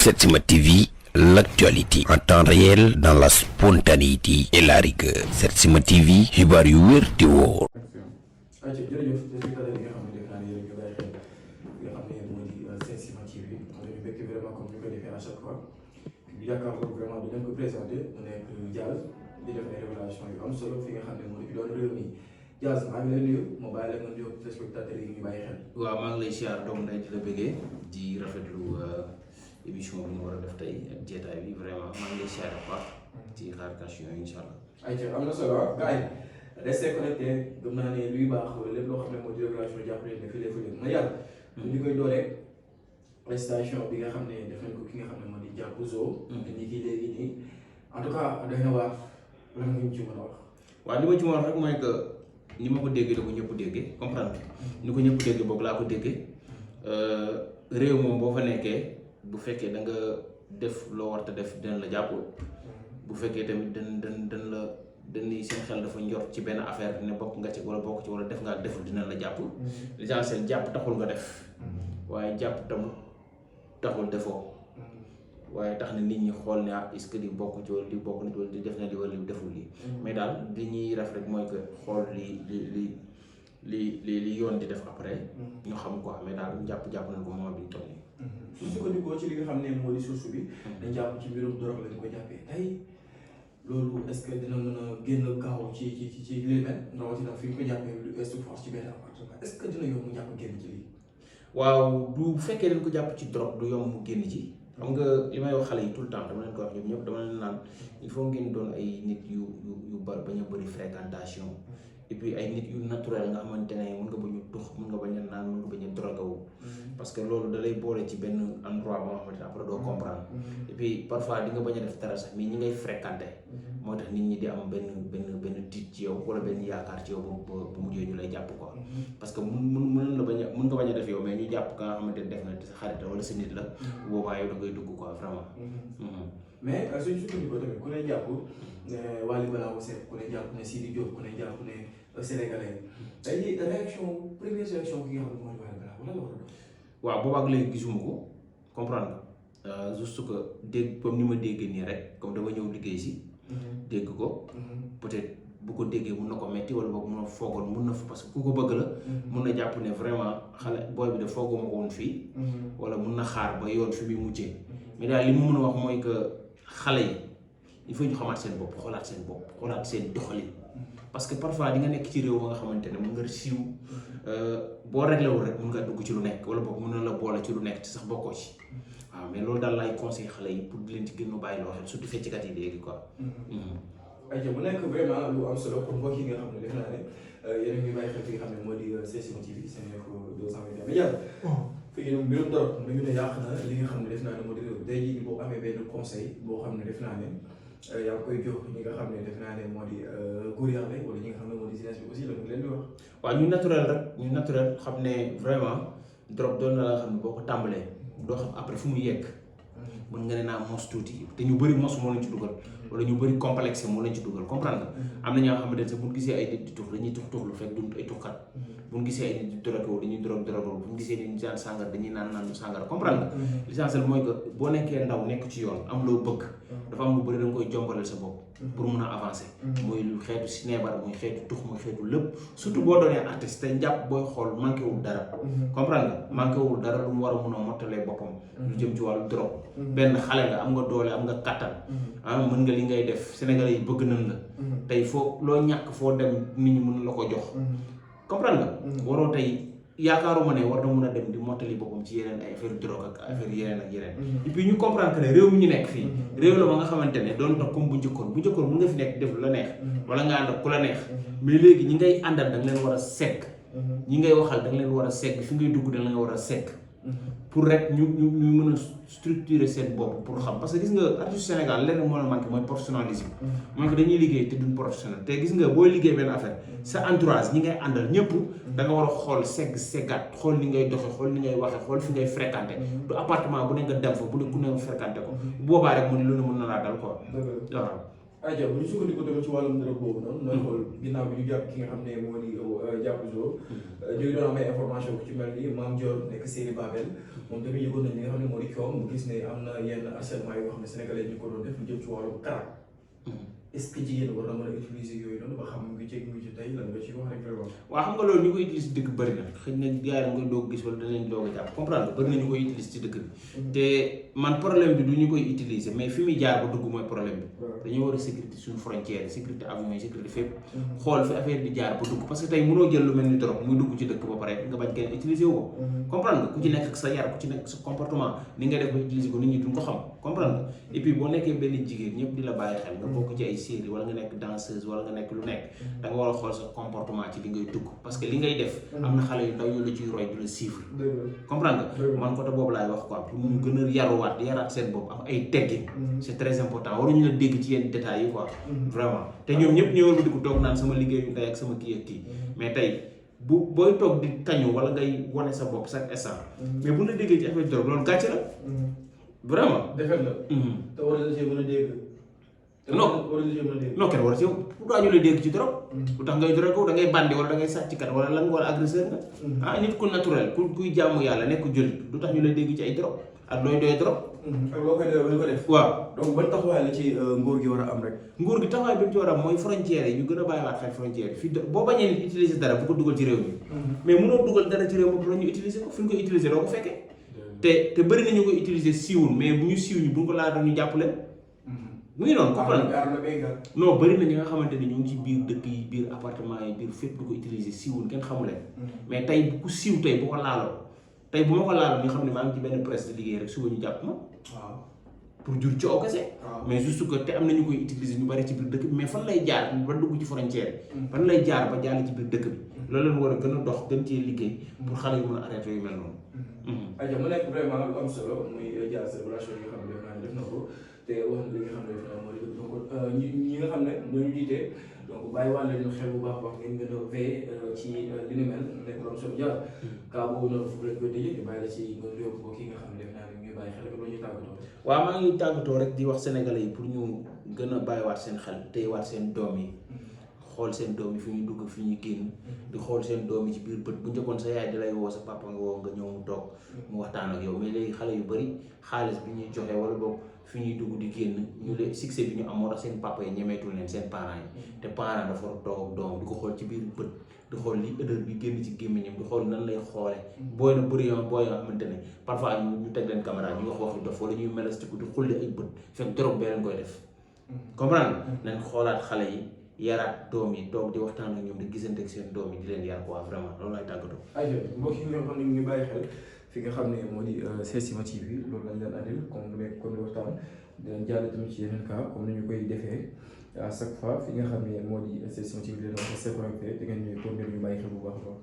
Setsima TV, l'actualité en temps réel dans la spontanéité et la rigueur. Setsima TV, xibaar yu wér te wóor. jërëjëf téléspectateurs yi nga xam ne def naa ne yéen a ngi bàyyi xel li nga xam ne moo di Setsima TV dañu bekk vraiment comme ñu koy defee à chaque fois di jàkkaarloo vraiment dinañ ko présenté mu nekk Diaz di def ay révélation yu am solo fi nga xam ne moo di fi doon réew mi Diaz maa ngi lay nuyu moo bàyyi la nga nuyu téléspectateurs yi ñu bàyyi xel. waaw maa ngi lay siyaar doomu ndey di la bëggee di rafetlu émission bi ñu war a def tey ak jeetaay bi vraiment maa ngi lay siyaar bu baax ci xaar question yi incha allah. ayca am na solo gars yi restez connecté gëm naa ne luy baax lépp loo xam ne moo di révélation jàppale ne fii lay fële ma yàlla. ñu koy dooree prestation bi nga xam ne def nañ ko ki nga xam ne moo di Diakou Zo. ni kii léegi nii en tout cas doy na waar lan nga ñu ci mën a wax. waaw li ma ci mën a wax rek mooy que ni ma ko déggee da ko ñëpp déggee comprendre ni ko ñëpp déggee boog laa ko déggee réew moom boo fa nekkee bu fekkee da nga def loo war a def dina la jàpp bu fekkee tamit dañ la dañuy seen xel dafa njort ci benn affaire ne bokk nga ci wala bokk ci wala def nga deful dina la jàpp l'essentiel jàpp taxul nga def waaye jàpp tam taxul defoo waaye tax na nit ñi xool ne est-ce que di bokk ci wala di bokk na ci wala di def na li wala li deful lii mais daal li ñuy ref rek mooy que xool li yoon di def après ñu xam quoi mais daal jàpp nañ ko moment bi ñu toll nii su sukkandikoo ci li nga xam ne moo di source bi dañ jàpp ci mbirum drogue lañ ko jàppee tey loolu est-ce que dina mën a génn gaaw ci li mel rawatina fi ñu ko jàppee lu est force ci benn appartement est-ce que dina yomb mu jàpp génn ci lii. waaw bu fekkee dañ ko jàpp ci drogue du yomb mu génn ci xam nga li may wax xale yi tout le temps dama leen ko wax ñoom ñëpp dama leen naan il faut ngeen doon ay nit yu bari bañ a bëri fréquentation et puis ay nit yu naturel nga xamante ne mën nga bañ a tux mën nga bañ a naan mën nga bañ a drogue wu parce que loolu da lay boole ci benn endroit boo xamante ne après doo comprendre et puis parfois di nga bañ a def dara sax mais ñi ngay fréquenté moo tax nit ñi di am benn tiit ci yow wala benn yaakaar ci yow bu mujjee ñu lay jàpp quoi parce que mën nga bañ a def yow mais ñu jàpp ka nga xamante ne def na sa xarit wala sa nit la boobaa yow da ngay dugg quoi vraiment mais suñu sukkandikoo tamit ku ne jàpp ne Wally Ballago Seck ku ne jàpp ne Sidi Diop ku ne jàpp ne Sénégalais tey première réaction ki nga xam ne mooy Wally Ballago lan la war a doon. waaw boobaag léegi gisuma ko comprendre nga juste que dégg comme ni ma déggee nii rek comme dama ñëw liggéey si dégg ko peut-être bu ko déggee mun na ko metti wala boog mun na foogoon mun na fa parce que ku ko bëgg la mun na jàpp ne vraiment xale booy bi de fooguma ko woon fii wala mun na xaar ba yoon fi muy mujjee mais daal li mu mun a wax mooy que xale yi il faut ñu xamaat seen bopp xoolaat seen doxalin parce que parfois di nga nekk ci réew ma nga xamante ne mun nga siiw boo réglé wul rek mun nga dugg ci lu nekk wala boog mun na la boole ci lu nekk te sax bokkoo ci waaw mais loolu daal laay conseil xale yi pour di leen ci gën a bàyyi loo xel surtout fecckat yi léegi quoi. ayca mu nekk vraiment lu am solo pour mbokk yi nga xam ne def naa ne yéen a ngi bàyyi xel fi nga xam ne moo di Setsima TV seen info 221 mais yàlla fii mbirum dorog dañu ne yàq na li nga xam ne def naa ne moo di réew tey jii boo amee benn conseil boo xam ne def naa ne yaa ngi koy jox ñi nga xam ne def naa ne moo di góor yàlla wala ñi nga xam ne moo di jeunesse bi aussi la mu leen di wax. waaw ñu naturel rek ñu naturel xam ne vraiment drogue doon na la xam ne boo ko tàmbalee doo xam après fu mu yegg mën nga ne naa mos tuuti te ñu bëri mos moo leen ci dugal wala ñu bëri complexe moo leen ci dugal comprendre nga am na ñoo xamante ne sax bu ñu gisee ay nit di tux dañuy tux lu fekk du ay tuxkat bu ñu gisee ay nit di drogue dañuy drogue bu ñu gisee nit ñi daan sàngar dañuy naan sàngar comprendre nga l'essentiel mooy que boo nekkee ndaw nekk ci yoon am loo bëgg dafa am lu bëri da nga koy jombalal sa bopp pour mun a avancer muy lu xeetu sinébar muy xeetu tux muy xeetu lépp surtout boo doonee artiste te njàpp booy xool manqué wul dara comprendre nga manqué wul dara lu mu war a mun a mottalee boppam lu jëm ci wàllu drogue benn xale nga am nga doole am nga kattan mën nga li ngay def Sénégalais yi bëgg nañ la tey foo loo ñàkk foo dem nit ñi mën la ko jox comprendre nga waroo tey yaakaaruma ne war na mun a dem di mottali boppam ci yeneen ay affaire drogue ak affaire yeneen ak yeneen et puis ñu comprendre que ne réew mi ñu nekk fii réew la ba nga xamante ne doon tax comme bu njëkkoon mun nga fi nekk def lu la neex wala nga ànd ak ku la neex mais léegi ñi ngay àndal da nga leen war a segg ñi ngay waxal da nga leen war a segg fi ngay dugg da nga leen war a segg pour rek ñu mën a structurer seen bopp pour xam parce que gis nga artiste Sénégal lenn moo la manqué mooy professionnalisme mooy que dañuy liggéey te duñ professionnel te gis nga booy liggéey benn affaire sa entourage ñi ngay àndal ñëpp da nga war a xool seggaat xool ni ngay doxe xool ni ngay waxe xool fi ngay fréquenté du appartement bu ne nga dem fa bu ne ku ne nga fréquenté ko bu boobaa rek mu ne loolu mën na laa dal quoi waaw ayca bu ñu sukkandiku tamit ci wàllum dërëb boobu noonu nooy xool ginnaaw bi ñu jàpp ki nga xam ne moo di jàpp Zo ñu ngi doon am ay information ku ci mel ni Mame Dior nekk Série Babel moom tamit yëgoon nañ li nga xam ne moo di coom mu gis ne am na yenn harcèlement yoo xam ne sénégalais ñu ko doon def lu jëm ci wàllum karak est-ce que jigéen war na mën a utiliser yooyu noonu ba xam ngi ci tey lan nga ci wax rek vraiment. waaw xam nga loolu ñu koy utiliser dëkk bëri na xëy na gars yi nga doog gis wala danañ doog a jàpp comprendre bëri na ñu koy utiliser ci dëkk bi te man problème bi du ñu koy utiliser mais fi muy jaar ba dugg mooy problème bi dañoo war a sécurité suñu frontière sécurité avion yi sécurité fépp xool fi affaire bi jaar ba dugg parce que tey mënoo jël lu mel ni drogue muy dugg ci dëkk ba pare nga bañ kenn utiliser wu ko comprendre nga ku ci nekk ak sa yar ku ci nekk sa comportement ni nga def ba utiliser ko nit ñi duñ ko xam comprendre nga et puis boo nekkee benn jigéen ñëpp di la bàyyi xel nga bokk ci ay série wala nga nekk danseuse wala nga nekk lu nekk da nga war a xool sa comportement ci li ngay dugg parce que li ngay def am na xale yu ndaw yu la ciy roy di la suivre comprendre nga man côté boobu laay wax quoi pour mu gën a yaruwaat di yaraat seen bopp am ay teggin c'est très important waruñu la dégg ci yenn détails yi quoi vraiment te ñoom ñëpp ñëwal ba di ko toog naan sama liggéeyu ndey ak sama kii ak kii mais tey bu booy toog di kañu wala ngay wane sa bopp chaque instant mais bu la déggee ci affaire drogue loolu gàcce la vraiment defet la te war na see mën a dégg non kenn war a si yow pourquoi ñu lay dégg ci drogue lu tax ngay drogue ko da ngay bandi wala da ngay sàcckat wala lan wala agresseur nga nit ku naturel kuy jaamu yàlla nekk jullit lu tax ñu lay dégg ci ay drogue ak looy doy drogue ak loo koy doy ko def waaw donc ban taxawaay la ci nguur gi war a am rek nguur gi taxawaay bi mu ci war a am mooy frontière yi ñu gën a bàyyiwaat xel frontière yi fii boo bañee nit utiliser dara bu ko dugal ci réew mi mais mënoo dugal dara ci réew mi pour ñu utiliser ko fi ñu koy utiliser doo ko fekkee te bëri na ñu koy utiliser siiwul mais bu ñu siiw ñu bu ñu ko laata ñu jàpp leen mu ngi noonu comprendre non bëri na ñi nga xamante ni ñu ngi ci biir dëkk yi biir appartement yi biir fépp du ko utiliser siiwul kenn xamu leen mais tey bu ku siiw tey bu ko laaloo tey bu ma ko laaloon nga xam ne maa ngi ci benn presse de liggéey rek suba ñu jàpp ma pour jur coow kese mais juste que te am na ñu koy utiliser ñu bari ci biir dëkk bi mais fan lay jaar ba dugg ci frontière fan lay jaar ba jàll ci biir dëkk bi loolu leen war a gën a dox gën cee liggéey pour xale yu mën a arrêté yu mel noonu aja mu nekk vraiment lu am solo muy jaar célébration yi nga xam ne def na ko te wax na li nga xam ne moo di donc ñi nga xam ne ñoo ñu jiitee donc bàyyi wàll leen xel bu baax a baax ngeen gën a veillé ci li ni mel nekk lu am solo jaar kaa boobu noonu foofu lañ koy tëjee ñu bàyyi la ci nga yóbbu ko kii nga xam ne def naa ne ñuy bàyyi xel loolu ñuy tàggatoo waaw maa ngi tàggatoo rek di wax sénégalais yi pour ñu gën a bàyyiwaat seen xel téyewaat seen doom yi xool seen doom yi fi ñuy dugg fi ñuy génn di xool seen doom yi ci biir bët bu njëkkoon sa yaay di lay woo sa papa nga woo nga ñëw mu toog mu waxtaan ak yow mais léegi xale yu bari xaalis bi ñuy joxe wala boog fi ñuy dugg di génn ñu leen succès bi ñu am moo tax seen papa yi ñemeetul leen seen parents yi te parent dafa war a toog ak doom di ko xool ci biir bët di xool li odeur bi génn ci gémmiñam di xool nan lay xoole booy na bëri yoo booy yoo xamante ne parfois ñu teg leen caméra ñu wax waxi dof wala ñuy melastiku di xulli ay bët fekk drogue bee leen koy def comprendre nañ xoolaat xale yi yaraat doom yi toog di waxtaan ak ñoom di gisante ak seen doom yi di leen yar quoi vraiment loolu laay tàggatoo. aywa mbokk yi nga xam ne ñu bàyyi xel fi nga xam ne moo di Setsima TV loolu lañ leen andil comme lu nekk comme waxtaan dinañ jàll tamit ci yeneen cas comme ni ñu koy defee à chaque fois fi nga xam ne moo di Setsima TV leen wax c'est connecté da ngeen ñuy tombé ñu bàyyi xel bu baax a baax.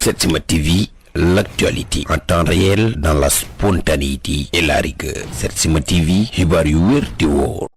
Setsima TV, l'actualité en temps réel dans la spontanéité et la rigueur. Setsima TV, xibaar yu wér te wóor.